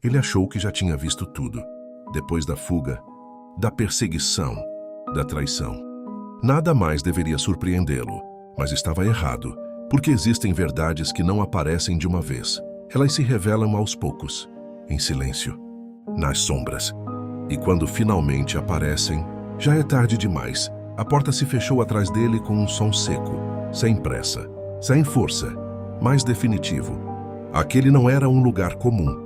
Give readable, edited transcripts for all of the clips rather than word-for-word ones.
Ele achou que já tinha visto tudo. Depois da fuga, da perseguição, da traição. Nada mais deveria surpreendê-lo, mas estava errado, porque existem verdades que não aparecem de uma vez. Elas se revelam aos poucos, em silêncio, nas sombras. E quando finalmente aparecem, já é tarde demais. A porta se fechou atrás dele com um som seco, sem pressa, sem força, mais definitivo. Aquele não era um lugar comum.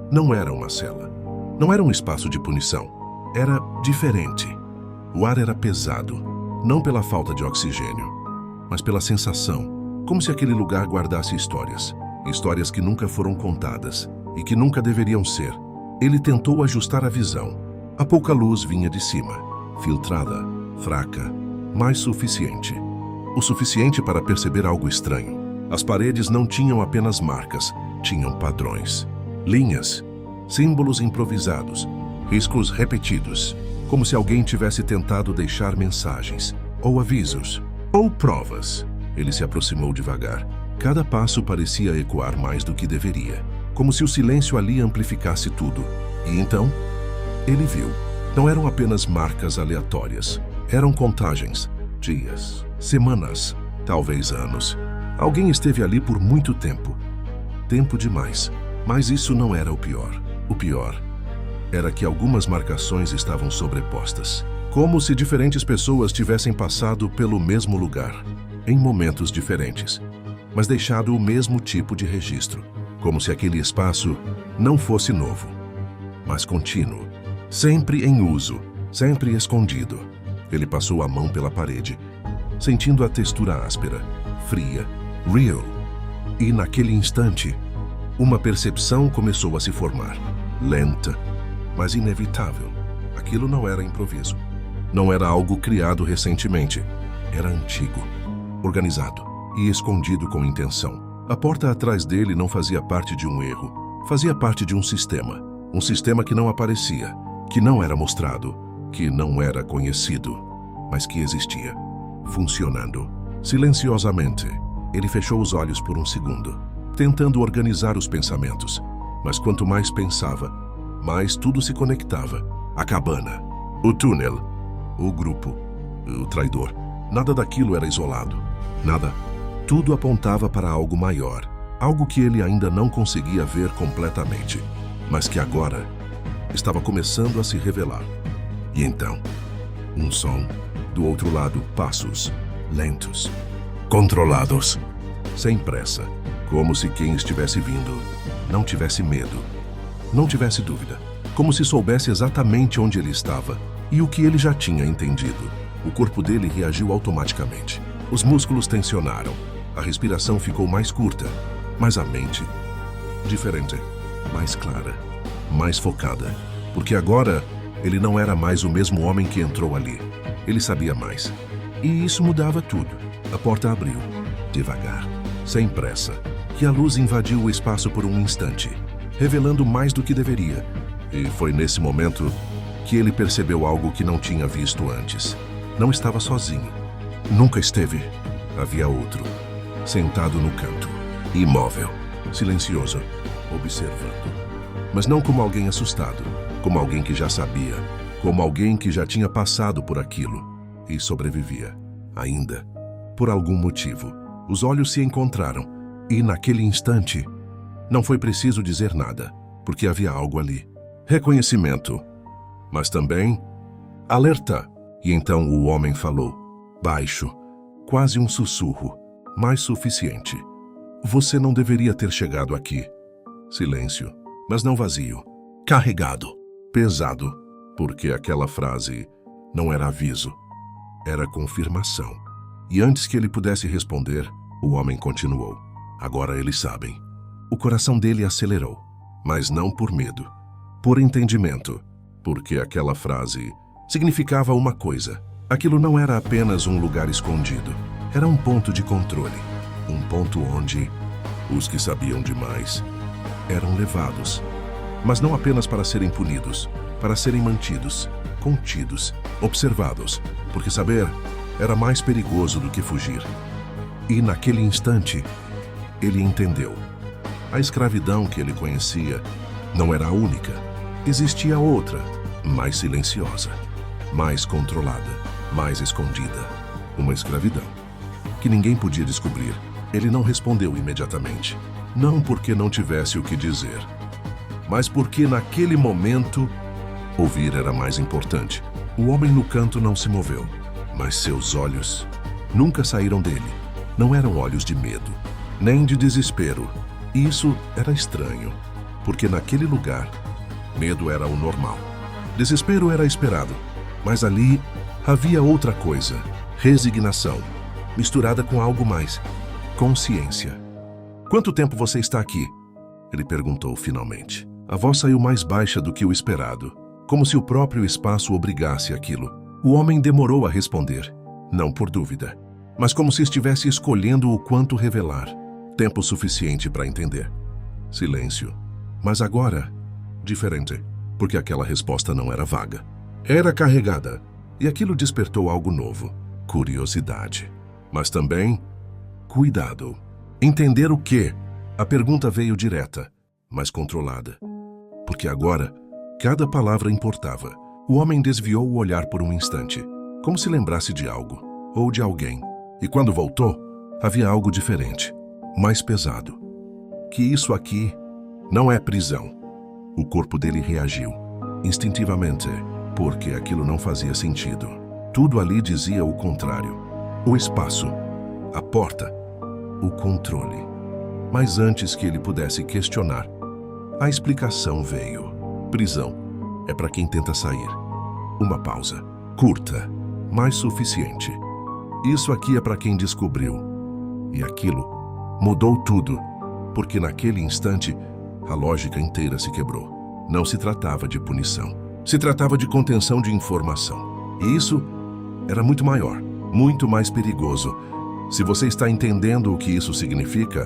Não era uma cela. Não era um espaço de punição. Era diferente. O ar era pesado, não pela falta de oxigênio, mas pela sensação, como se aquele lugar guardasse histórias. Histórias que nunca foram contadas e que nunca deveriam ser. Ele tentou ajustar a visão. A pouca luz vinha de cima, filtrada, fraca, mas suficiente. O suficiente para perceber algo estranho. As paredes não tinham apenas marcas, tinham padrões. Linhas, símbolos improvisados, riscos repetidos, como se alguém tivesse tentado deixar mensagens, ou avisos, ou provas. Ele se aproximou devagar. Cada passo parecia ecoar mais do que deveria, como se o silêncio ali amplificasse tudo. E então, ele viu. Não eram apenas marcas aleatórias. Eram contagens, dias, semanas, talvez anos. Alguém esteve ali por muito tempo. Tempo demais. Mas isso não era o pior. O pior era que algumas marcações estavam sobrepostas. Como se diferentes pessoas tivessem passado pelo mesmo lugar, em momentos diferentes, mas deixado o mesmo tipo de registro. Como se aquele espaço não fosse novo, mas contínuo. Sempre em uso, sempre escondido. Ele passou a mão pela parede, sentindo a textura áspera, fria, real. E naquele instante, uma percepção começou a se formar. Lenta, mas inevitável. Aquilo não era improviso. Não era algo criado recentemente. Era antigo, organizado e escondido com intenção. A porta atrás dele não fazia parte de um erro. Fazia parte de um sistema. Um sistema que não aparecia, que não era mostrado, que não era conhecido, mas que existia, funcionando. Silenciosamente, ele fechou os olhos por um segundo, tentando organizar os pensamentos. Mas quanto mais pensava, mais tudo se conectava. A cabana, o túnel, o grupo, o traidor. Nada daquilo era isolado. Nada. Tudo apontava para algo maior. Algo que ele ainda não conseguia ver completamente, mas que agora estava começando a se revelar. E então, um som. Do outro lado, passos, lentos, controlados, sem pressa, como se quem estivesse vindo não tivesse medo, não tivesse dúvida, como se soubesse exatamente onde ele estava e o que ele já tinha entendido. O corpo dele reagiu automaticamente. Os músculos tensionaram, a respiração ficou mais curta, mas a mente, diferente, mais clara, mais focada, porque agora ele não era mais o mesmo homem que entrou ali. Ele sabia mais. E isso mudava tudo. A porta abriu, devagar, sem pressa, e a luz invadiu o espaço por um instante, revelando mais do que deveria. E foi nesse momento que ele percebeu algo que não tinha visto antes. Não estava sozinho. Nunca esteve. Havia outro, sentado no canto, imóvel, silencioso, observando. Mas não como alguém assustado, como alguém que já sabia, como alguém que já tinha passado por aquilo e sobrevivia, ainda, por algum motivo. Os olhos se encontraram e, naquele instante, não foi preciso dizer nada, porque havia algo ali. Reconhecimento, mas também alerta. E então o homem falou, baixo, quase um sussurro, mas suficiente. Você não deveria ter chegado aqui. Silêncio, mas não vazio. Carregado, pesado, porque aquela frase não era aviso, era confirmação. E antes que ele pudesse responder, o homem continuou. Agora eles sabem. O coração dele acelerou, mas não por medo, por entendimento, porque aquela frase significava uma coisa. Aquilo não era apenas um lugar escondido, era um ponto de controle, um ponto onde os que sabiam demais eram levados, mas não apenas para serem punidos, para serem mantidos, contidos, observados, porque saber era mais perigoso do que fugir. E naquele instante, ele entendeu. A escravidão que ele conhecia Não era a única. Existia outra, mais silenciosa, mais controlada, mais escondida. Uma escravidão que ninguém podia descobrir. Ele não respondeu imediatamente. Não porque não tivesse o que dizer, mas porque naquele momento ouvir era mais importante. O homem no canto não se moveu, mas seus olhos nunca saíram dele. Não eram olhos de medo, nem de desespero. Isso era estranho, porque naquele lugar, medo era o normal. Desespero era esperado, mas ali havia outra coisa, resignação, misturada com algo mais, consciência. "Quanto tempo você está aqui?" Ele perguntou finalmente. A voz saiu mais baixa do que o esperado, como se o próprio espaço obrigasse aquilo. O homem demorou a responder, não por dúvida, mas como se estivesse escolhendo o quanto revelar. Tempo suficiente para entender. Silêncio. Mas agora, diferente, porque aquela resposta não era vaga. Era carregada, e aquilo despertou algo novo. Curiosidade. Mas também, cuidado. Entender o quê? A pergunta veio direta, mas controlada. Porque agora, cada palavra importava. O homem desviou o olhar por um instante, como se lembrasse de algo, ou de alguém. E quando voltou, havia algo diferente, mais pesado. Que isso aqui não é prisão. O corpo dele reagiu, instintivamente, porque aquilo não fazia sentido. Tudo ali dizia o contrário. O espaço, a porta, o controle. Mas antes que ele pudesse questionar, a explicação veio. Prisão é para quem tenta sair. Uma pausa, curta, mas suficiente. Isso aqui é para quem descobriu. E aquilo mudou tudo, porque naquele instante a lógica inteira se quebrou. Não se tratava de punição. Se tratava de contenção de informação. E isso era muito maior, muito mais perigoso. Se você está entendendo o que isso significa,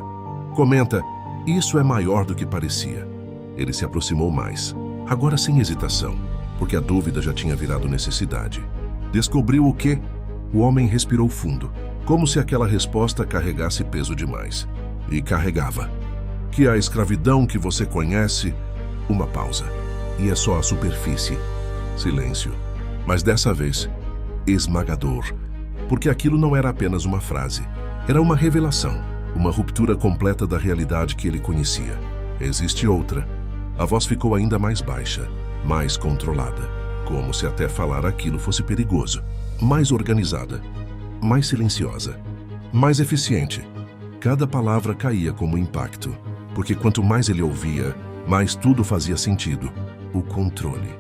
comenta, isso é maior do que parecia. Ele se aproximou mais, agora sem hesitação, porque a dúvida já tinha virado necessidade. Descobriu o quê? O homem respirou fundo, como se aquela resposta carregasse peso demais. E carregava. Que a escravidão que você conhece... Uma pausa. E é só a superfície. Silêncio. Mas dessa vez, esmagador. Porque aquilo não era apenas uma frase. Era uma revelação. Uma ruptura completa da realidade que ele conhecia. Existe outra. A voz ficou ainda mais baixa, mais controlada. Como se até falar aquilo fosse perigoso. Mais organizada. Mais silenciosa. Mais eficiente. Cada palavra caía como impacto. Porque quanto mais ele ouvia, mais tudo fazia sentido. O controle.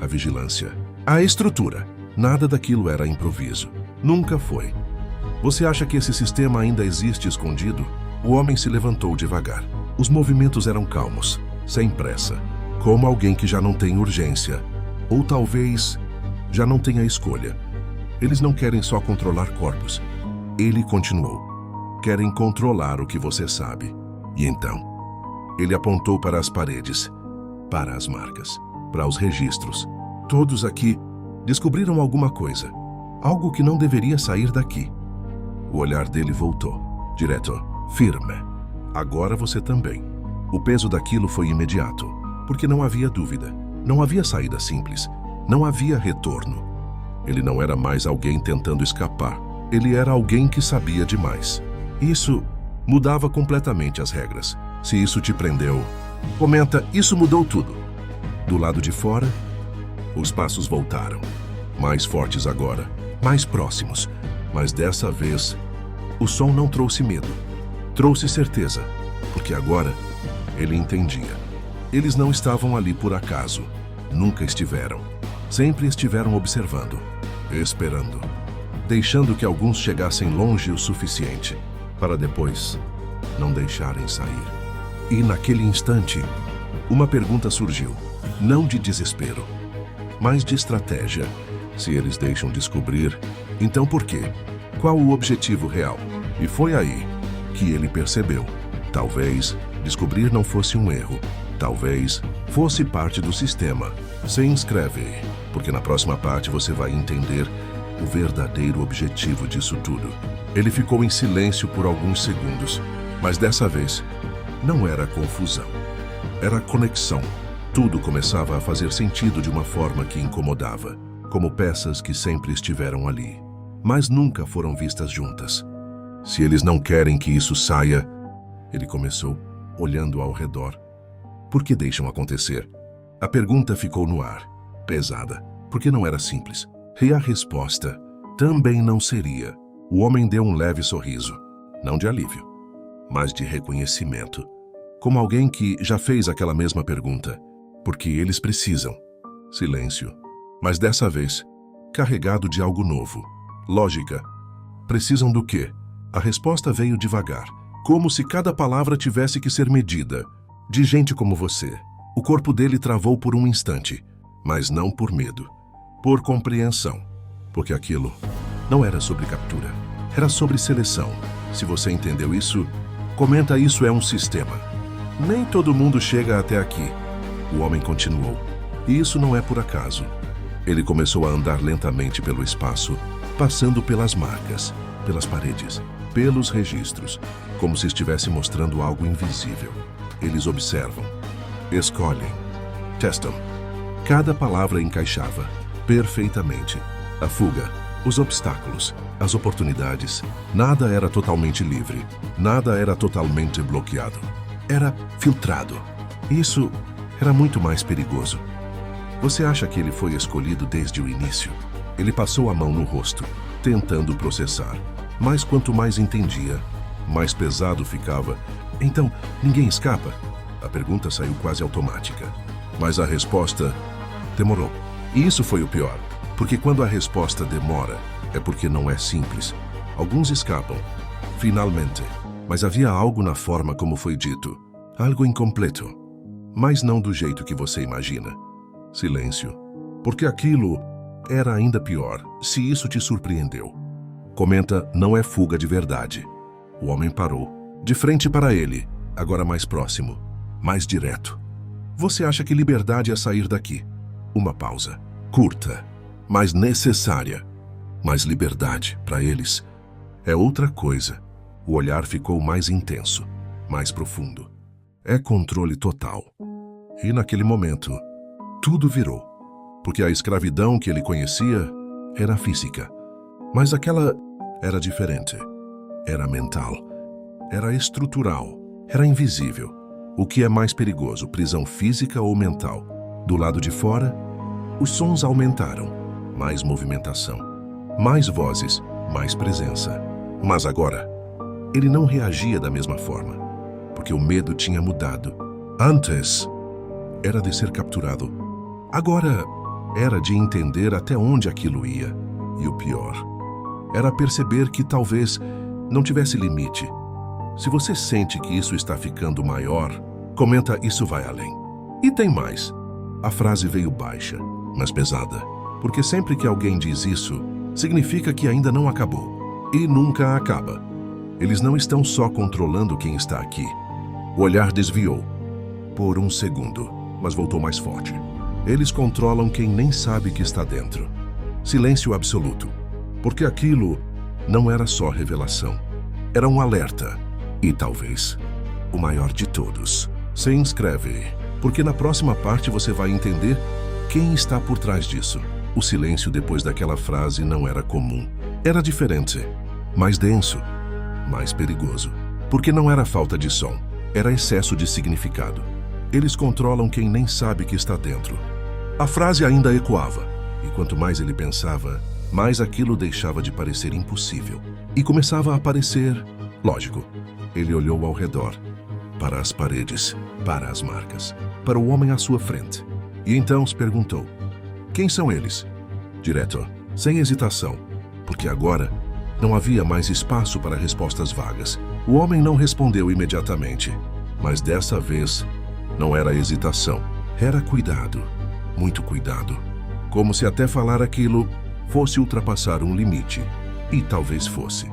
A vigilância. A estrutura. Nada daquilo era improviso. Nunca foi. Você acha que esse sistema ainda existe escondido? O homem se levantou devagar. Os movimentos eram calmos, sem pressa. Como alguém que já não tem urgência. Ou talvez já não tenha escolha. Eles não querem só controlar corpos. Ele continuou. Querem controlar o que você sabe. E então, ele apontou para as paredes, para as marcas, para os registros. Todos aqui descobriram alguma coisa. Algo que não deveria sair daqui. O olhar dele voltou, direto, firme. Agora você também. O peso daquilo foi imediato, porque não havia dúvida. Não havia saída simples. Não havia retorno. Ele não era mais alguém tentando escapar. Ele era alguém que sabia demais. Isso mudava completamente as regras. Se isso te prendeu, comenta, isso mudou tudo. Do lado de fora, os passos voltaram. Mais fortes agora, mais próximos. Mas dessa vez, o som não trouxe medo. Trouxe certeza, porque agora ele entendia. Eles não estavam ali por acaso. Nunca estiveram. Sempre estiveram observando, esperando, deixando que alguns chegassem longe o suficiente para depois não deixarem sair. E naquele instante, uma pergunta surgiu, não de desespero, mas de estratégia. Se eles deixam descobrir, então por quê? Qual o objetivo real? E foi aí que ele percebeu. Talvez descobrir não fosse um erro. Talvez fosse parte do sistema. Se inscreve, porque na próxima parte você vai entender o verdadeiro objetivo disso tudo. Ele ficou em silêncio por alguns segundos, mas dessa vez não era confusão. Era conexão. Tudo começava a fazer sentido de uma forma que incomodava, como peças que sempre estiveram ali, mas nunca foram vistas juntas. Se eles não querem que isso saia, ele começou, olhando ao redor. Por que deixam acontecer? A pergunta ficou no ar, pesada, porque não era simples. E a resposta também não seria. O homem deu um leve sorriso, não de alívio, mas de reconhecimento, como alguém que já fez aquela mesma pergunta. Porque eles precisam. Silêncio. Mas dessa vez, carregado de algo novo. Lógica. Precisam do quê? A resposta veio devagar, como se cada palavra tivesse que ser medida. De gente como você. O corpo dele travou por um instante, mas não por medo. Por compreensão. Porque aquilo não era sobre captura. Era sobre seleção. Se você entendeu isso, comenta: isso é um sistema. Nem todo mundo chega até aqui. O homem continuou. E isso não é por acaso. Ele começou a andar lentamente pelo espaço, passando pelas marcas, pelas paredes, pelos registros, como se estivesse mostrando algo invisível. Eles observam, escolhem, testam. Cada palavra encaixava perfeitamente. A fuga, os obstáculos, as oportunidades. Nada era totalmente livre. Nada era totalmente bloqueado. Era filtrado. Isso era muito mais perigoso. Você acha que ele foi escolhido desde o início? Ele passou a mão no rosto, tentando processar. Mas quanto mais entendia, mais pesado ficava. Então, ninguém escapa? A pergunta saiu quase automática. Mas a resposta demorou. E isso foi o pior. Porque quando a resposta demora, é porque não é simples. Alguns escapam, finalmente. Mas havia algo na forma como foi dito. Algo incompleto. Mas não do jeito que você imagina. Silêncio. Porque aquilo era ainda pior, se isso te surpreendeu. Comenta: não é fuga de verdade. O homem parou, de frente para ele, agora mais próximo, mais direto. Você acha que liberdade é sair daqui? Uma pausa, curta, mas necessária. Mas liberdade, para eles, é outra coisa. O olhar ficou mais intenso, mais profundo. É controle total. E naquele momento, tudo virou. Porque a escravidão que ele conhecia era física. Mas aquela era diferente. Era mental. Era estrutural. Era invisível. O que é mais perigoso, prisão física ou mental? Do lado de fora, os sons aumentaram. Mais movimentação. Mais vozes. Mais presença. Mas agora, ele não reagia da mesma forma. Porque o medo tinha mudado. Antes, era de ser capturado. Agora, era de entender até onde aquilo ia. E o pior, era perceber que talvez não tivesse limite. Se você sente que isso está ficando maior, comenta: isso vai além. E tem mais. A frase veio baixa, mas pesada. Porque sempre que alguém diz isso, significa que ainda não acabou. E nunca acaba. Eles não estão só controlando quem está aqui. O olhar desviou. Por um segundo, mas voltou mais forte. Eles controlam quem nem sabe que está dentro. Silêncio absoluto. Porque aquilo não era só revelação. Era um alerta. E talvez o maior de todos. Se inscreve, porque na próxima parte você vai entender quem está por trás disso. O silêncio depois daquela frase não era comum. Era diferente. Mais denso. Mais perigoso. Porque não era falta de som. Era excesso de significado. Eles controlam quem nem sabe que está dentro. A frase ainda ecoava. E quanto mais ele pensava, mais aquilo deixava de parecer impossível. E começava a parecer lógico. Ele olhou ao redor. Para as paredes. Para as marcas. Para o homem à sua frente. E então se perguntou: quem são eles? Direto. Sem hesitação. Porque agora não havia mais espaço para respostas vagas. O homem não respondeu imediatamente. Mas dessa vez, não era hesitação. Era cuidado. Muito cuidado. Como se até falar aquilo fosse ultrapassar um limite. E talvez fosse.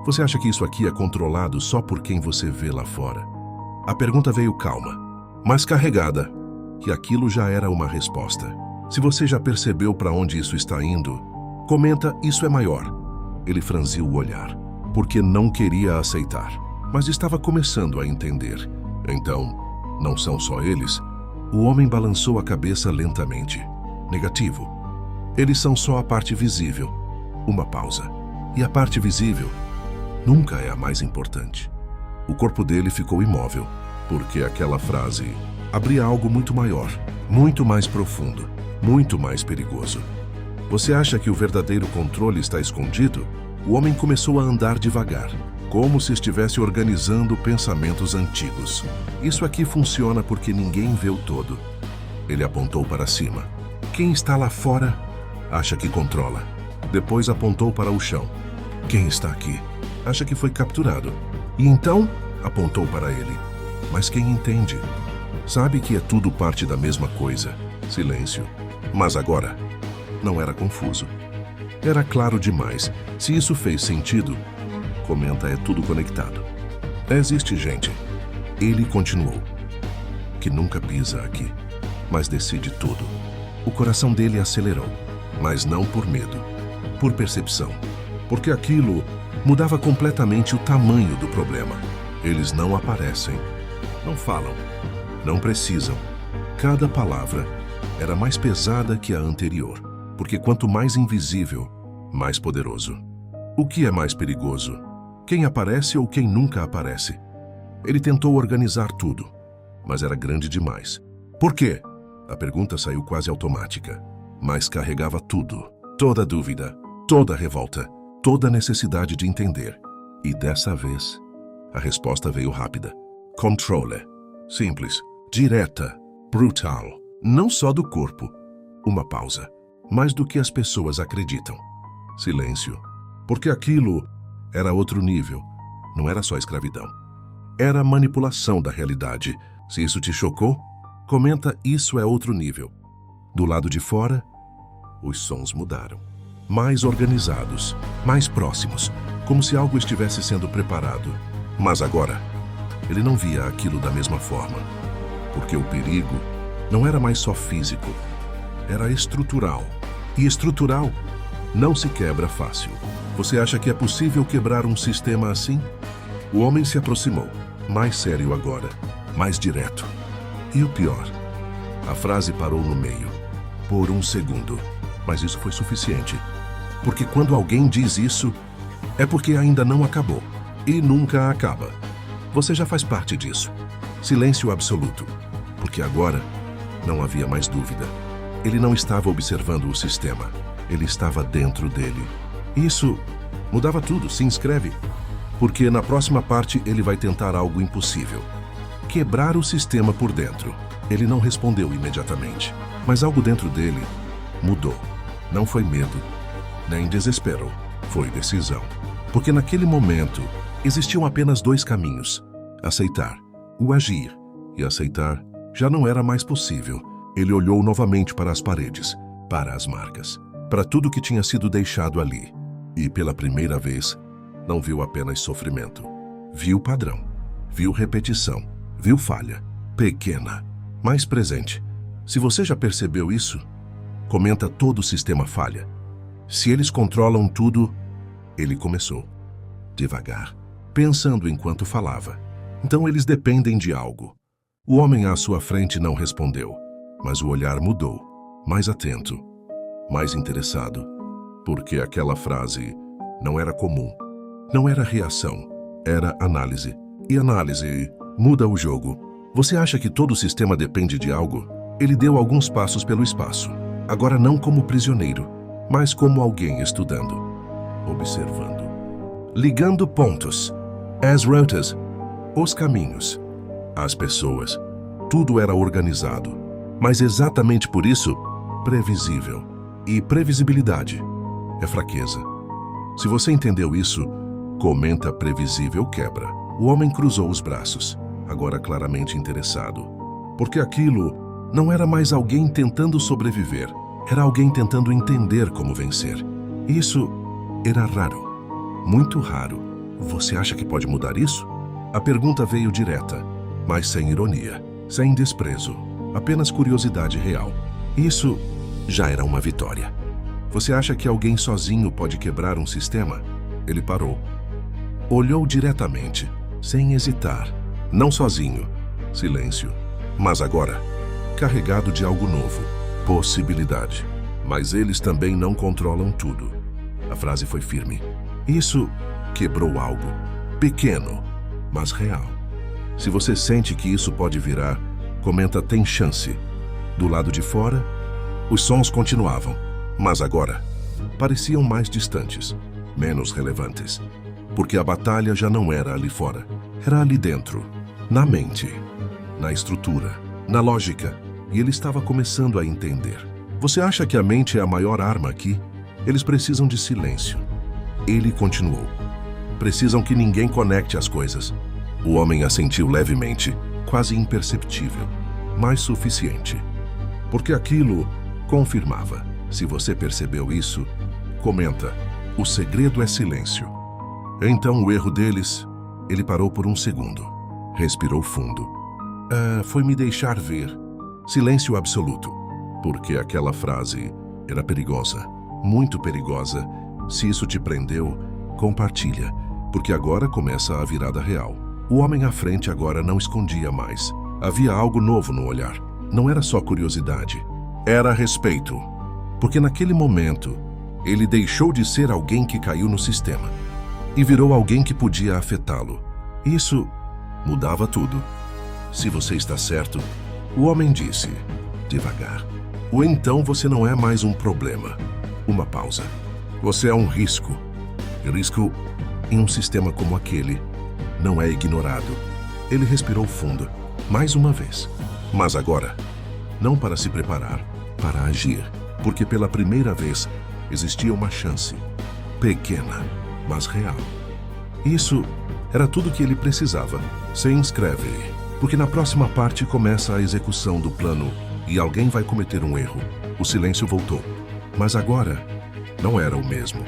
Você acha que isso aqui é controlado só por quem você vê lá fora? A pergunta veio calma, mas carregada. E aquilo já era uma resposta. Se você já percebeu para onde isso está indo, comenta: isso é maior. Ele franziu o olhar, porque não queria aceitar, mas estava começando a entender. Então, não são só eles. O homem balançou a cabeça lentamente. Negativo. Eles são só a parte visível. Uma pausa. E a parte visível nunca é a mais importante. O corpo dele ficou imóvel, porque aquela frase abria algo muito maior, muito mais profundo, muito mais perigoso. Você acha que o verdadeiro controle está escondido? O homem começou a andar devagar, como se estivesse organizando pensamentos antigos. Isso aqui funciona porque ninguém vê o todo. Ele apontou para cima. Quem está lá fora acha que controla. Depois apontou para o chão. Quem está aqui acha que foi capturado. E então apontou para ele. Mas quem entende sabe que é tudo parte da mesma coisa. Silêncio. Mas agora não era confuso. Era claro demais. Se isso fez sentido, comenta, é tudo conectado. Existe gente. Ele continuou. Que nunca pisa aqui, mas decide tudo. O coração dele acelerou, mas não por medo, por percepção. Porque aquilo mudava completamente o tamanho do problema. Eles não aparecem, não falam, não precisam. Cada palavra era mais pesada que a anterior, porque quanto mais invisível, mais poderoso. O que é mais perigoso? Quem aparece ou quem nunca aparece? Ele tentou organizar tudo, mas era grande demais. Por quê? A pergunta saiu quase automática, mas carregava tudo. Toda dúvida, toda revolta, toda necessidade de entender. E dessa vez, a resposta veio rápida. Controle. Simples, direta, brutal. Não só do corpo. Uma pausa. Mais do que as pessoas acreditam. Silêncio. Porque aquilo era outro nível. Não era só escravidão. Era manipulação da realidade. Se isso te chocou, comenta, isso é outro nível. Do lado de fora, os sons mudaram. Mais organizados, mais próximos, como se algo estivesse sendo preparado. Mas agora, ele não via aquilo da mesma forma. Porque o perigo não era mais só físico, era estrutural. E estrutural não se quebra fácil. Você acha que é possível quebrar um sistema assim? O homem se aproximou, mais sério agora, mais direto. E o pior, a frase parou no meio, por um segundo. Mas isso foi suficiente. Porque quando alguém diz isso, é porque ainda não acabou. E nunca acaba. Você já faz parte disso. Silêncio absoluto. Porque agora não havia mais dúvida. Ele não estava observando o sistema. Ele estava dentro dele. Isso mudava tudo. Se inscreve. Porque na próxima parte ele vai tentar algo impossível. Quebrar o sistema por dentro. Ele não respondeu imediatamente. Mas algo dentro dele mudou. Não foi medo, nem desespero. Foi decisão. Porque naquele momento existiam apenas dois caminhos. Aceitar. O agir. E aceitar já não era mais possível. Ele olhou novamente para as paredes, para as marcas, para tudo que tinha sido deixado ali. E pela primeira vez, não viu apenas sofrimento. Viu padrão. Viu repetição. Viu falha. Pequena, mas presente. Se você já percebeu isso, comenta, todo o sistema falha. Se eles controlam tudo, ele começou. Devagar, pensando enquanto falava. Então eles dependem de algo. O homem à sua frente não respondeu, mas o olhar mudou, mais atento, mais interessado. Porque aquela frase não era comum, não era reação, era análise. E análise muda o jogo. Você acha que todo o sistema depende de algo? Ele deu alguns passos pelo espaço. Agora não como prisioneiro, mas como alguém estudando, observando. Ligando pontos, as rotas, os caminhos, as pessoas. Tudo era organizado, mas exatamente por isso, previsível. E previsibilidade é fraqueza. Se você entendeu isso, comenta, previsível quebra. O homem cruzou os braços, agora claramente interessado. Porque aquilo não era mais alguém tentando sobreviver, era alguém tentando entender como vencer. Isso era raro, muito raro. Você acha que pode mudar isso? A pergunta veio direta, mas sem ironia, sem desprezo, apenas curiosidade real. Isso já era uma vitória. Você acha que alguém sozinho pode quebrar um sistema? Ele parou. Olhou diretamente, sem hesitar. Não sozinho. Silêncio. Mas agora, carregado de algo novo, possibilidade. Mas eles também não controlam tudo. A frase foi firme. Isso quebrou algo, pequeno, mas real. Se você sente que isso pode virar, comenta tem chance. Do lado de fora, os sons continuavam, mas agora pareciam mais distantes, menos relevantes. Porque a batalha já não era ali fora, era ali dentro, na mente, na estrutura, na lógica. E ele estava começando a entender. Você acha que a mente é a maior arma aqui? Eles precisam de silêncio. Ele continuou. Precisam que ninguém conecte as coisas. O homem assentiu levemente, quase imperceptível, mas suficiente. Porque aquilo confirmava. Se você percebeu isso, comenta. O segredo é silêncio. Então o erro deles, ele parou por um segundo. Respirou fundo. Foi me deixar ver. Silêncio absoluto. Porque aquela frase era perigosa. Muito perigosa. Se isso te prendeu, compartilha. Porque agora começa a virada real. O homem à frente agora não escondia mais. Havia algo novo no olhar. Não era só curiosidade. Era respeito. Porque naquele momento, ele deixou de ser alguém que caiu no sistema e virou alguém que podia afetá-lo. Isso mudava tudo. Se você está certo, o homem disse, devagar. Ou então você não é mais um problema. Uma pausa. Você é um risco. E risco em um sistema como aquele não é ignorado. Ele respirou fundo, mais uma vez. Mas agora, não para se preparar, para agir. Porque pela primeira vez existia uma chance. Pequena, mas real. Isso era tudo que ele precisava. Se inscreve, porque na próxima parte começa a execução do plano e alguém vai cometer um erro. O silêncio voltou. Mas agora não era o mesmo.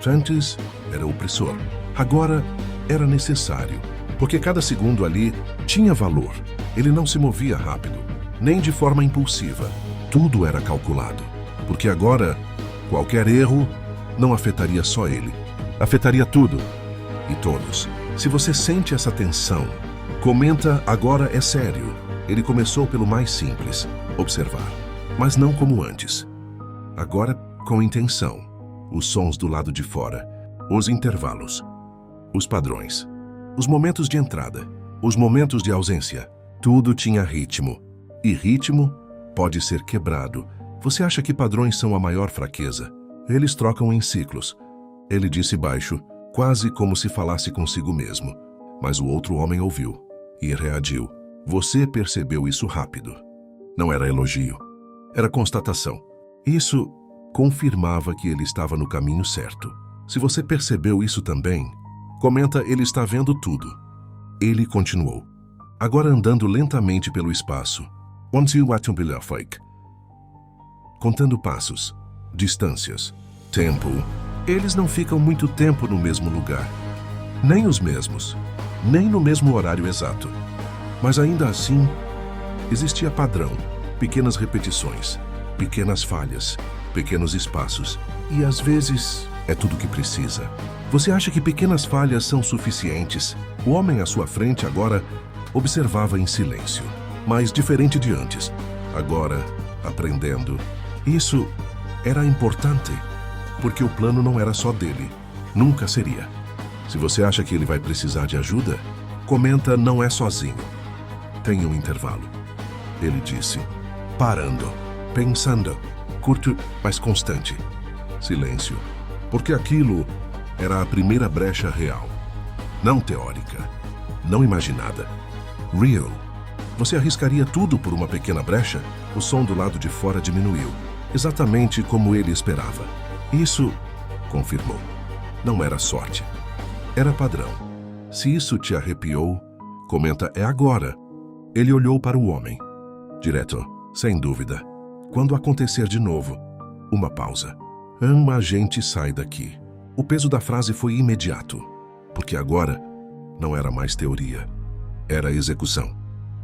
Antes era opressor. Agora era necessário. Porque cada segundo ali tinha valor. Ele não se movia rápido, nem de forma impulsiva. Tudo era calculado. Porque agora, qualquer erro não afetaria só ele. Afetaria tudo e todos. Se você sente essa tensão, comenta agora é sério. Ele começou pelo mais simples, observar. Mas não como antes. Agora com intenção. Os sons do lado de fora, os intervalos, os padrões, os momentos de entrada, os momentos de ausência. Tudo tinha ritmo. E ritmo pode ser quebrado. Você acha que padrões são a maior fraqueza? Eles trocam em ciclos. Ele disse baixo, quase como se falasse consigo mesmo. Mas o outro homem ouviu e reagiu. Você percebeu isso rápido. Não era elogio. Era constatação. Isso confirmava que ele estava no caminho certo. Se você percebeu isso também, comenta ele está vendo tudo. Ele continuou. Agora andando lentamente pelo espaço. Contando passos, distâncias, tempo. Eles não ficam muito tempo no mesmo lugar. Nem os mesmos. Nem no mesmo horário exato. Mas ainda assim, existia padrão. Pequenas repetições. Pequenas falhas. Pequenos espaços. E às vezes é tudo que precisa. Você acha que pequenas falhas são suficientes? O homem à sua frente agora observava em silêncio. Mas diferente de antes. Agora, aprendendo. Isso era importante, porque o plano não era só dele. Nunca seria. Se você acha que ele vai precisar de ajuda, comenta não é sozinho. Tem um intervalo. Ele disse, parando, pensando, curto, mas constante. Silêncio. Porque aquilo era a primeira brecha real. Não teórica, não imaginada. Real. Você arriscaria tudo por uma pequena brecha? O som do lado de fora diminuiu. Exatamente como ele esperava. Isso confirmou. Não era sorte. Era padrão. Se isso te arrepiou, comenta é agora. Ele olhou para o homem. Direto, sem dúvida. Quando acontecer de novo, uma pausa. A gente sai daqui. O peso da frase foi imediato. Porque agora não era mais teoria. Era execução.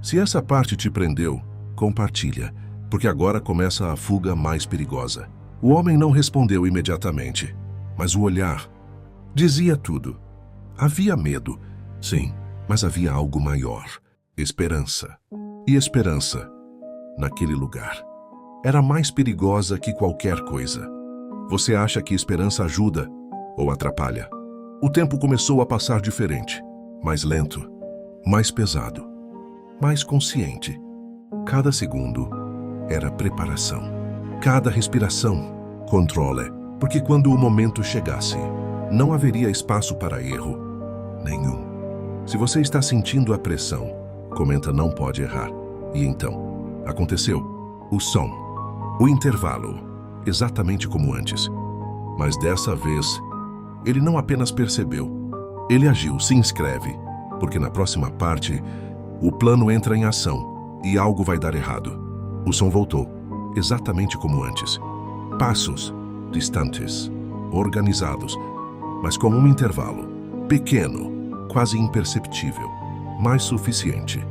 Se essa parte te prendeu, compartilha. Porque agora começa a fuga mais perigosa. O homem não respondeu imediatamente, mas o olhar dizia tudo. Havia medo, sim, mas havia algo maior. Esperança. E esperança naquele lugar. Era mais perigosa que qualquer coisa. Você acha que esperança ajuda ou atrapalha? O tempo começou a passar diferente, mais lento, mais pesado, mais consciente. Cada segundo era preparação. Cada respiração, controle, porque quando o momento chegasse, não haveria espaço para erro nenhum. Se você está sentindo a pressão, comenta não pode errar. E então, aconteceu. O som, o intervalo, exatamente como antes. Mas dessa vez, ele não apenas percebeu, ele agiu, se inscreve, porque na próxima parte, o plano entra em ação e algo vai dar errado. O som voltou, exatamente como antes. Passos, distantes, organizados, mas com um intervalo, pequeno, quase imperceptível, mas suficiente.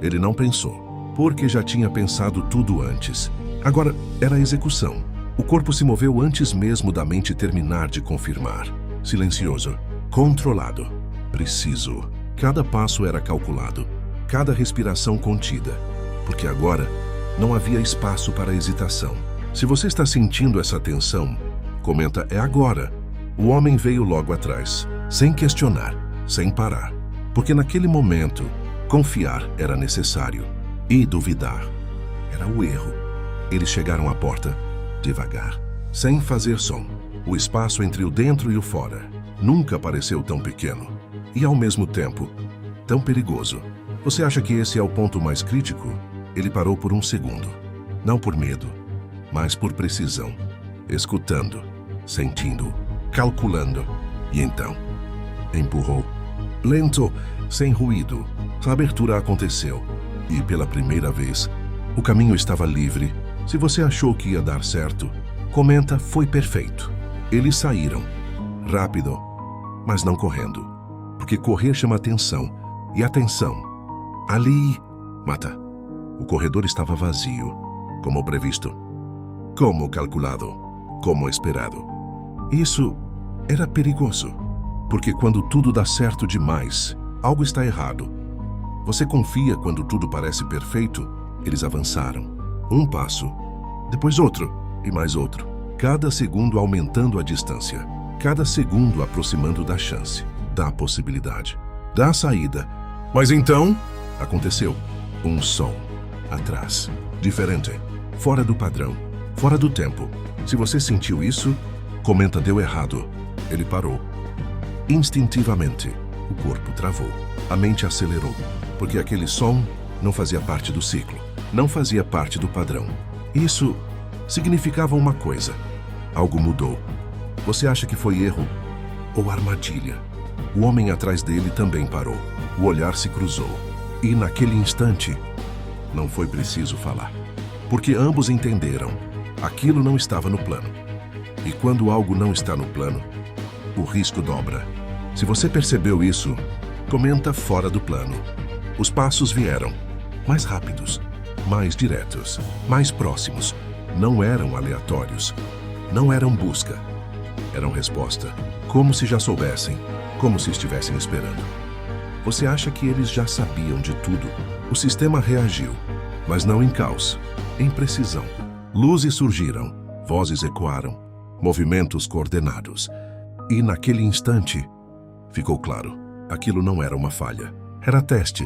Ele não pensou, porque já tinha pensado tudo antes. Agora era a execução. O corpo se moveu antes mesmo da mente terminar de confirmar. Silencioso, controlado, preciso. Cada passo era calculado, cada respiração contida, porque agora não havia espaço para hesitação. Se você está sentindo essa tensão, comenta é agora. O homem veio logo atrás, sem questionar, sem parar, porque naquele momento, confiar era necessário e duvidar era o erro. Eles chegaram à porta, devagar, sem fazer som. O espaço entre o dentro e o fora nunca pareceu tão pequeno e, ao mesmo tempo, tão perigoso. Você acha que esse é o ponto mais crítico? Ele parou por um segundo, não por medo, mas por precisão, escutando, sentindo, calculando. E então, empurrou. Lento, sem ruído, a abertura aconteceu. E pela primeira vez, o caminho estava livre. Se você achou que ia dar certo, comenta foi perfeito. Eles saíram, rápido, mas não correndo, porque correr chama atenção, e atenção, ali, mata. O corredor estava vazio, como previsto, como calculado, como esperado. Isso era perigoso, porque quando tudo dá certo demais, algo está errado. Você confia quando tudo parece perfeito? Eles avançaram. Um passo, depois outro e mais outro. Cada segundo aumentando a distância. Cada segundo aproximando da chance, da possibilidade, da saída. Mas então, aconteceu. Um som. Atrás. Diferente. Fora do padrão. Fora do tempo. Se você sentiu isso, comenta deu errado. Ele parou. Instintivamente, o corpo travou. A mente acelerou. Porque aquele som não fazia parte do ciclo, não fazia parte do padrão. Isso significava uma coisa. Algo mudou. Você acha que foi erro ou armadilha? O homem atrás dele também parou. O olhar se cruzou. E naquele instante, não foi preciso falar. Porque ambos entenderam. Aquilo não estava no plano. E quando algo não está no plano, o risco dobra. Se você percebeu isso, comenta fora do plano. Os passos vieram, mais rápidos, mais diretos, mais próximos. Não eram aleatórios, não eram busca, eram resposta. Como se já soubessem, como se estivessem esperando. Você acha que eles já sabiam de tudo? O sistema reagiu, mas não em caos, em precisão. Luzes surgiram, vozes ecoaram, movimentos coordenados. E naquele instante, ficou claro, aquilo não era uma falha, era teste.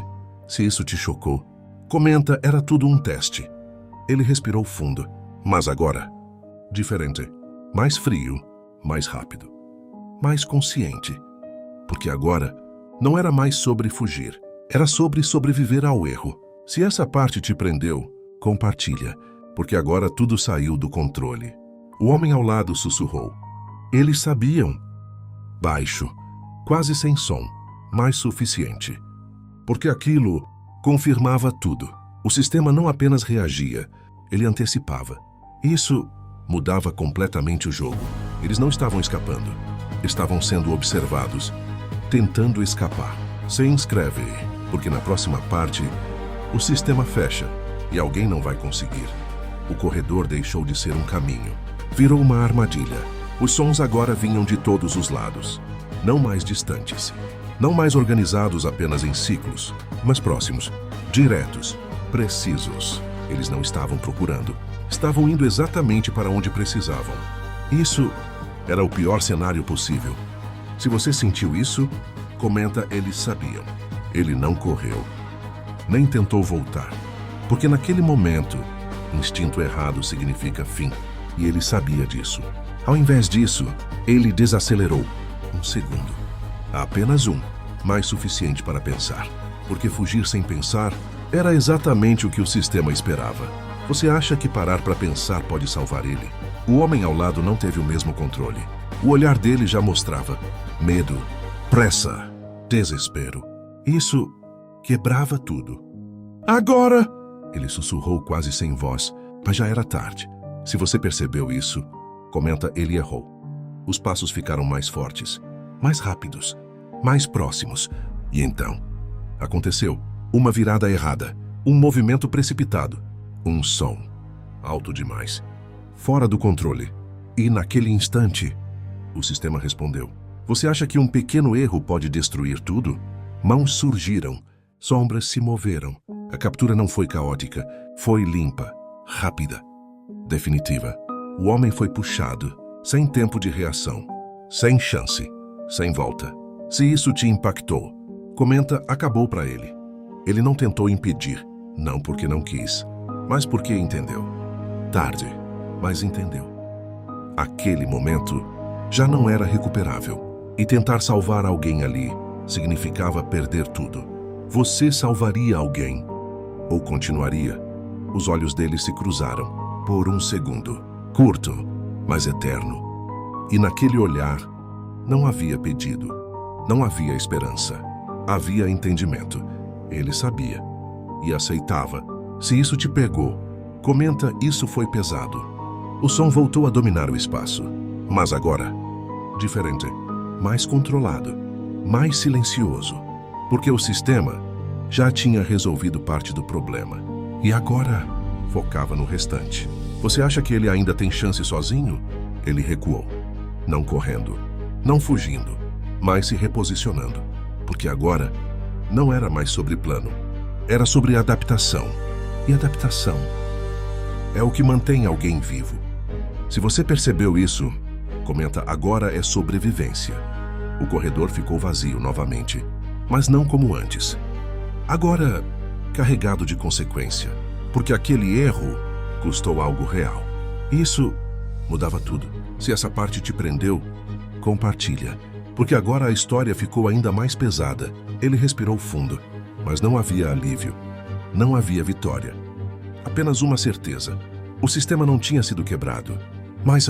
Se isso te chocou, comenta, era tudo um teste. Ele respirou fundo, mas agora, diferente. Mais frio, mais rápido, mais consciente. Porque agora, não era mais sobre fugir, era sobre sobreviver ao erro. Se essa parte te prendeu, compartilha, porque agora tudo saiu do controle. O homem ao lado sussurrou. Eles sabiam. Baixo, quase sem som, mas suficiente. Porque aquilo confirmava tudo. O sistema não apenas reagia, ele antecipava. Isso mudava completamente o jogo. Eles não estavam escapando, estavam sendo observados, tentando escapar. Se inscreve, porque na próxima parte, o sistema fecha e alguém não vai conseguir. O corredor deixou de ser um caminho, virou uma armadilha. Os sons agora vinham de todos os lados, não mais distantes. Não mais organizados apenas em ciclos, mas próximos, diretos, precisos. Eles não estavam procurando. Estavam indo exatamente para onde precisavam. Isso era o pior cenário possível. Se você sentiu isso, comenta: eles sabiam. Ele não correu. Nem tentou voltar. Porque naquele momento, instinto errado significa fim. E ele sabia disso. Ao invés disso, ele desacelerou. 1 segundo. Apenas um. Mais suficiente para pensar. Porque fugir sem pensar era exatamente o que o sistema esperava. Você acha que parar para pensar pode salvar ele? O homem ao lado não teve o mesmo controle. O olhar dele já mostrava medo, pressa, desespero. Isso quebrava tudo. Agora! Ele sussurrou quase sem voz, mas já era tarde. Se você percebeu isso, comenta: ele errou. Os passos ficaram mais fortes, mais rápidos, mais próximos. E então, aconteceu. Uma virada errada, um movimento precipitado, um som alto demais, fora do controle. E naquele instante, o sistema respondeu. Você acha que um pequeno erro pode destruir tudo? Mãos surgiram, sombras se moveram. A captura não foi caótica, foi limpa, rápida, definitiva. O homem foi puxado, sem tempo de reação, sem chance, sem volta. Se isso te impactou, comenta: acabou para ele. Ele não tentou impedir, não porque não quis, mas porque entendeu. Tarde, mas entendeu. Aquele momento já não era recuperável. E tentar salvar alguém ali significava perder tudo. Você salvaria alguém? Ou continuaria? Os olhos dele se cruzaram por um segundo. Curto, mas eterno. E naquele olhar não havia pedido. Não havia esperança. Havia entendimento. Ele sabia. E aceitava. Se isso te pegou, comenta: isso foi pesado. O som voltou a dominar o espaço. Mas agora, diferente. Mais controlado. Mais silencioso. Porque o sistema já tinha resolvido parte do problema. E agora focava no restante. Você acha que ele ainda tem chance sozinho? Ele recuou. Não correndo. Não fugindo. Mas se reposicionando. Porque agora não era mais sobre plano. Era sobre adaptação. E adaptação é o que mantém alguém vivo. Se você percebeu isso, comenta: agora é sobrevivência. O corredor ficou vazio novamente, mas não como antes. Agora, carregado de consequência, porque aquele erro custou algo real. Isso mudava tudo. Se essa parte te prendeu, compartilha. Porque agora a história ficou ainda mais pesada. Ele respirou fundo, mas não havia alívio. Não havia vitória. Apenas uma certeza. O sistema não tinha sido quebrado, mas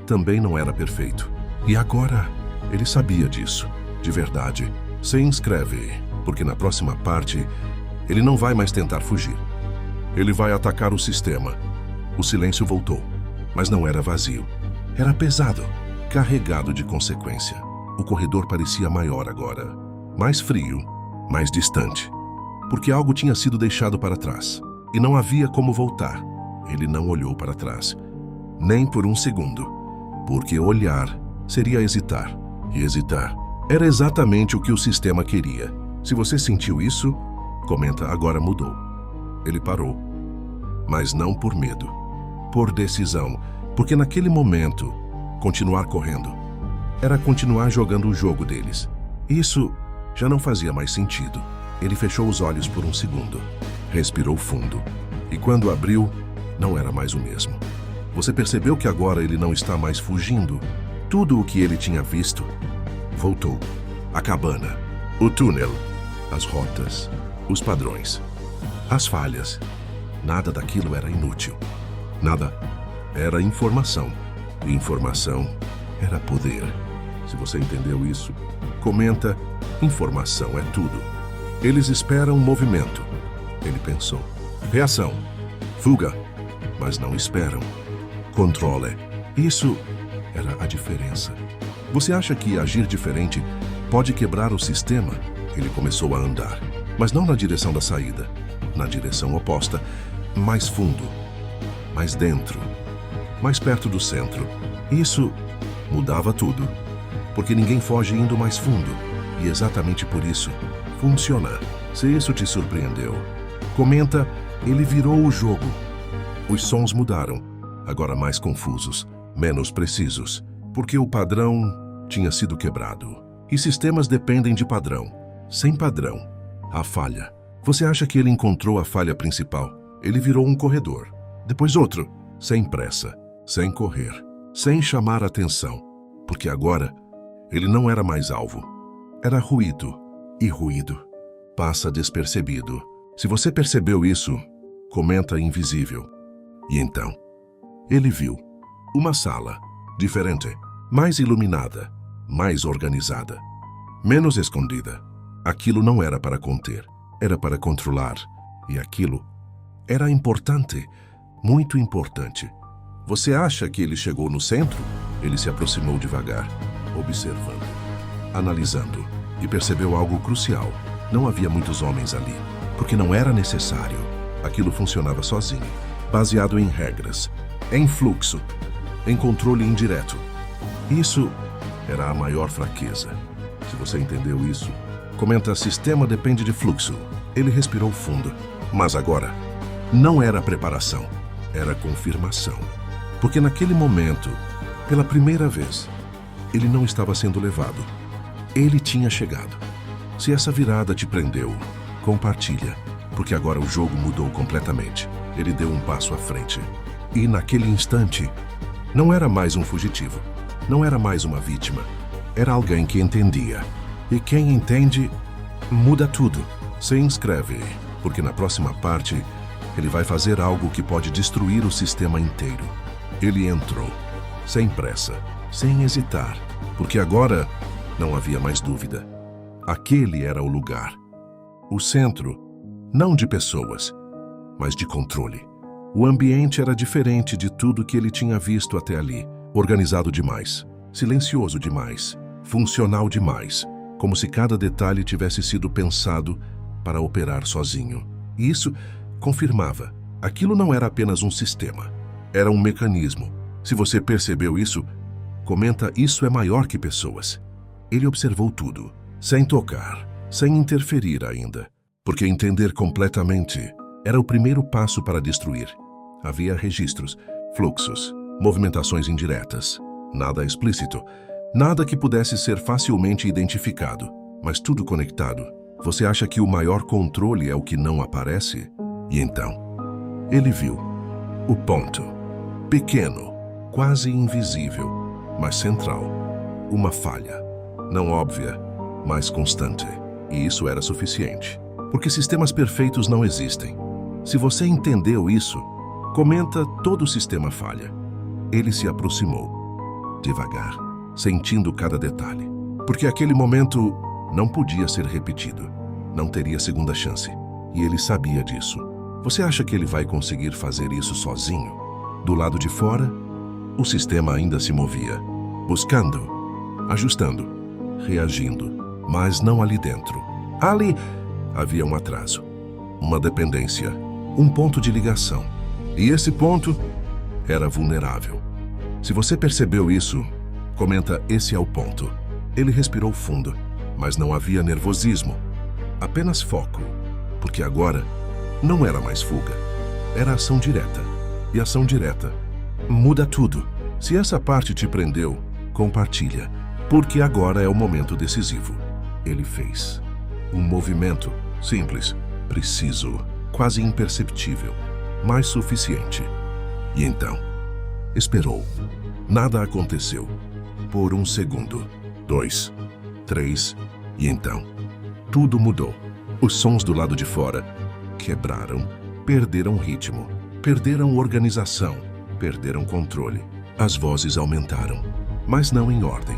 também não era perfeito. E agora, ele sabia disso. De verdade. Se inscreve, porque na próxima parte, ele não vai mais tentar fugir. Ele vai atacar o sistema. O silêncio voltou, mas não era vazio. Era pesado, carregado de consequência. O corredor parecia maior agora, mais frio, mais distante. Porque algo tinha sido deixado para trás, e não havia como voltar. Ele não olhou para trás, nem por um segundo, porque olhar seria hesitar. E hesitar era exatamente o que o sistema queria. Se você sentiu isso, comenta: agora mudou. Ele parou, mas não por medo, por decisão, porque naquele momento, continuar correndo era continuar jogando o jogo deles. Isso já não fazia mais sentido. Ele fechou os olhos por um segundo, respirou fundo, e quando abriu, não era mais o mesmo. Você percebeu que agora ele não está mais fugindo? Tudo o que ele tinha visto voltou. A cabana, o túnel, as rotas, os padrões, as falhas. Nada daquilo era inútil. Nada era informação. E informação era poder. Se você entendeu isso, comenta: informação é tudo. Eles esperam movimento. Ele pensou. Reação. Fuga. Mas não esperam. Controle. Isso era a diferença. Você acha que agir diferente pode quebrar o sistema? Ele começou a andar, mas não na direção da saída, na direção oposta, mais fundo, mais dentro, mais perto do centro. Isso mudava tudo, porque ninguém foge indo mais fundo, e exatamente por isso funciona. Se isso te surpreendeu, comenta: Ele virou o jogo. Os sons mudaram, agora mais confusos, menos precisos, porque o padrão tinha sido quebrado. E sistemas dependem de padrão. Sem padrão, há falha. Você acha que ele encontrou a falha principal? Ele virou um corredor. Depois outro, sem pressa, sem correr, sem chamar atenção. Porque agora, ele não era mais alvo. Era ruído. E ruído passa despercebido. Se você percebeu isso, comenta invisível. E então, ele viu uma sala diferente, mais iluminada, mais organizada, menos escondida. Aquilo não era para conter, era para controlar. E aquilo era importante, muito importante. Você acha que ele chegou no centro? Ele se aproximou devagar, observando, analisando, e percebeu algo crucial. Não havia muitos homens ali, porque não era necessário. Aquilo funcionava sozinho, baseado em regras, em fluxo, em controle indireto. Isso era a maior fraqueza. Se você entendeu isso, comenta: sistema depende de fluxo. Ele respirou fundo, mas agora não era preparação, era confirmação. Porque naquele momento, pela primeira vez, ele não estava sendo levado. Ele tinha chegado. Se essa virada te prendeu, compartilha, porque agora o jogo mudou completamente. Ele deu um passo à frente. E naquele instante, não era mais um fugitivo, não era mais uma vítima, era alguém que entendia. E quem entende, muda tudo. Se inscreve, porque na próxima parte, ele vai fazer algo que pode destruir o sistema inteiro. Ele entrou, sem pressa, sem hesitar, porque agora não havia mais dúvida. Aquele era o lugar. O centro, não de pessoas, mas de controle. O ambiente era diferente de tudo que ele tinha visto até ali. Organizado demais, silencioso demais, funcional demais, como se cada detalhe tivesse sido pensado para operar sozinho. E isso confirmava. Aquilo não era apenas um sistema, era um mecanismo. Se você percebeu isso, comenta: isso é maior que pessoas. Ele observou tudo, sem tocar, sem interferir ainda, porque entender completamente era o primeiro passo para destruir. Havia registros, fluxos, movimentações indiretas, nada explícito, nada que pudesse ser facilmente identificado, mas tudo conectado. Você acha que o maior controle é o que não aparece? E então, ele viu o ponto, pequeno, quase invisível, mas central, uma falha, não óbvia, mas constante. E isso era suficiente, porque sistemas perfeitos não existem. Se você entendeu isso, comenta: todo sistema falha. Ele se aproximou, devagar, sentindo cada detalhe, porque aquele momento não podia ser repetido, não teria segunda chance, e ele sabia disso. Você acha que ele vai conseguir fazer isso sozinho? Do lado de fora, o sistema ainda se movia, buscando, ajustando, reagindo, mas não ali dentro. Ali havia um atraso, uma dependência, um ponto de ligação. E esse ponto era vulnerável. Se você percebeu isso, comenta: esse é o ponto. Ele respirou fundo, mas não havia nervosismo, apenas foco, porque agora não era mais fuga, era ação direta. E ação direta muda tudo. Se essa parte te prendeu, compartilha, porque agora é o momento decisivo. Ele fez um movimento simples, preciso, quase imperceptível, mas suficiente. E então, esperou. Nada aconteceu. Por um segundo, 2, 3, e então, tudo mudou. Os sons do lado de fora quebraram, perderam ritmo, perderam organização, perderam controle. As vozes aumentaram, mas não em ordem,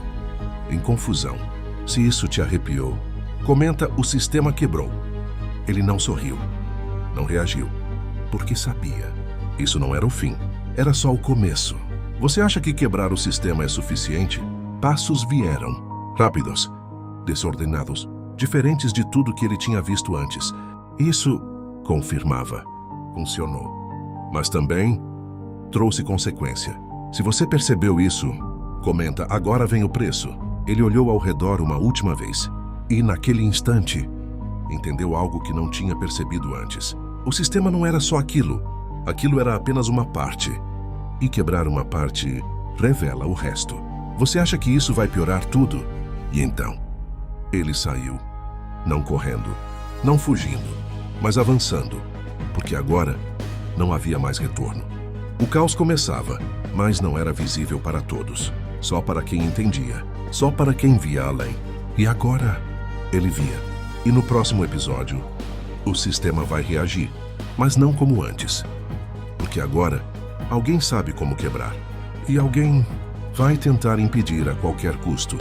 em confusão. Se isso te arrepiou, comenta: o sistema quebrou. Ele não sorriu, não reagiu, porque sabia. Isso não era o fim, era só o começo. Você acha que quebrar o sistema é suficiente? Passos vieram, rápidos, desordenados, diferentes de tudo que ele tinha visto antes. Isso confirmava, funcionou. Mas também trouxe consequência. Se você percebeu isso, comenta: agora vem o preço. Ele olhou ao redor uma última vez e, naquele instante, entendeu algo que não tinha percebido antes. O sistema não era só aquilo. Aquilo era apenas uma parte. E quebrar uma parte revela o resto. Você acha que isso vai piorar tudo? E então, ele saiu. Não correndo, não fugindo, mas avançando. Porque agora não havia mais retorno. O caos começava, mas não era visível para todos. Só para quem entendia. Só para quem via além. E agora, ele via. E no próximo episódio, o sistema vai reagir, mas não como antes. Porque agora, alguém sabe como quebrar. E alguém vai tentar impedir a qualquer custo.